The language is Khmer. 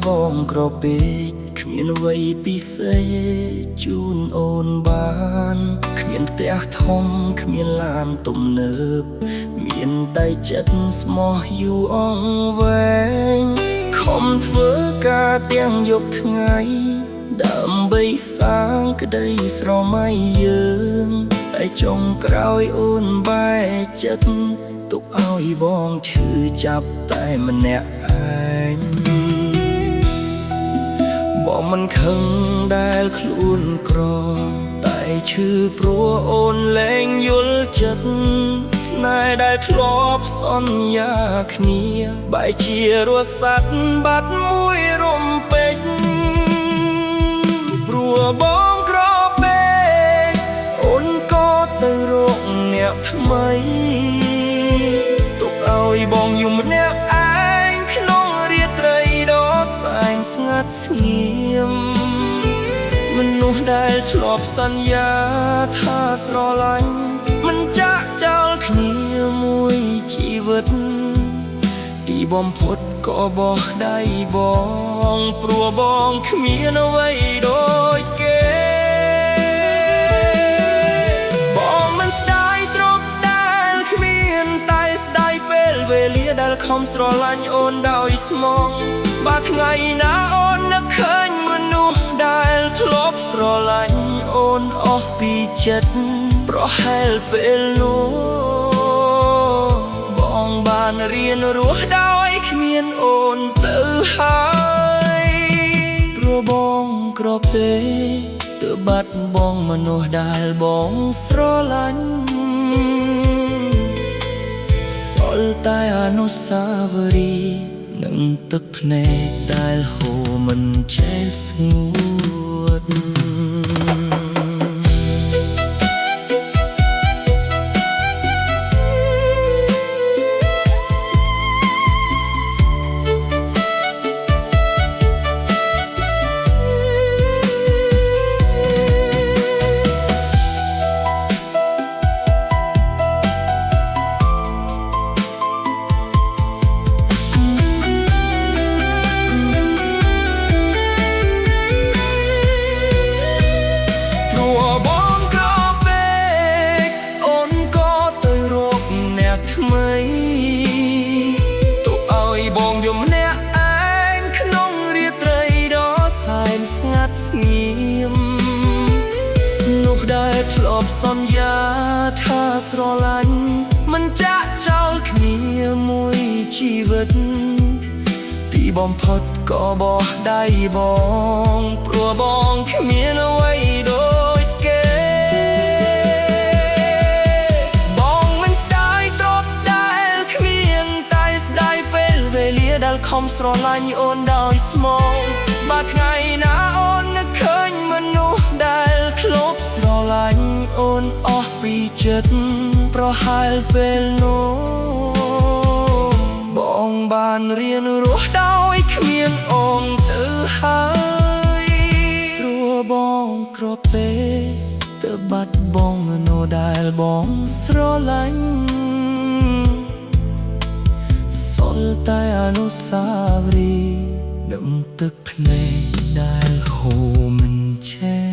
បងក្រពេកគ្មានអ្វីពិសេសជូនអូនបានគ្មានផ្ទះធំគ្មានឡានទំនើបមានតែចិត្តស្មោះយូរអង្វែងខំធ្វើការទាំងយប់ថ្ងៃដើម្បីសាងក្តីស្រមៃយើងតែចុងក្រោយអូនបែកចិត្តទុកឲ្យបងឈឺចាប់តែម្នាក់ឯងបងមិនខឹងដែលខ្លួនក្រតែឈឺព្រោះអូនលែងយល់ចិត្តស្នេហ៍ដែលធ្លាប់សន្យាគ្នាបែរជារស់សัตว์បាត់មួយរំពេចព្រោះបងក្រពេកអូនក៏ទៅរកអ្នកថ្មីទុកឲ្យបងយំម្នាក់ឯងក្នុងរាត្រីដ៏សែងស្ងាត់ស្ងៀមមនុស្សដែលធ្លាប់សន្យាថាស្រឡាញ់មិនចាក់ចោលគ្នាមួយជីវិតទីបំផុតក៏បោះដៃបងព្រោះបងគ្មានអ្វីដូចគេបងមិនស្ដាយទ្រព្យដែលគ្មានតែស្ដាយពេលវេលាដែលខំស្រឡាញ់អូនដោយស្មងបើថ្ងៃណាអូននឹកឃើញមនុស្សដែលធ្លាប់ស្រឡាញ់អូនអស់ពីចិត្តប្រហែលពេលនោះបងបានរៀនរស់ដោយគ្មានអូនទៅហើយព្រោះបងក្រពេកទើបបាត់បង់មនុស្សដែលបងស្រឡាញ់សល់តែអនុស្សាវរីយ៍នឹងទឹកភ្នែកដែលហូរមិនចេះស្ងួតបងយំម្នាក់ឯងក្នុងរាត្រីដ៏សែងស្ងាត់ស្ងៀមនោះដែលធ្លាប់សន្យាថាស្រឡាញ់មិនចាក់ចោលគ្នាមួយជីវិតទីបំផុតក៏បោះដៃបងព្រោះបងគ្មានអ្វីដូចគេដែលខំស្រឡាញ់អូនដោយស្មងបើថ្ងៃណាអូននឹកឃើញមនុស្សដែលធ្លាប់ស្រឡាញ់អូនអស់ពីចិត្តប្រហែលពេលនោះបងបានរៀនរស់ដោយគ្មានអូនទៅហើយព្រោះបងក្រពេកទើបបាត់បង់មនុស្សដែលបងស្រឡាញ់តែអនុស្សាវរីយ៍នឹងទឹកភ្នែកដែលហូរមិនចេះ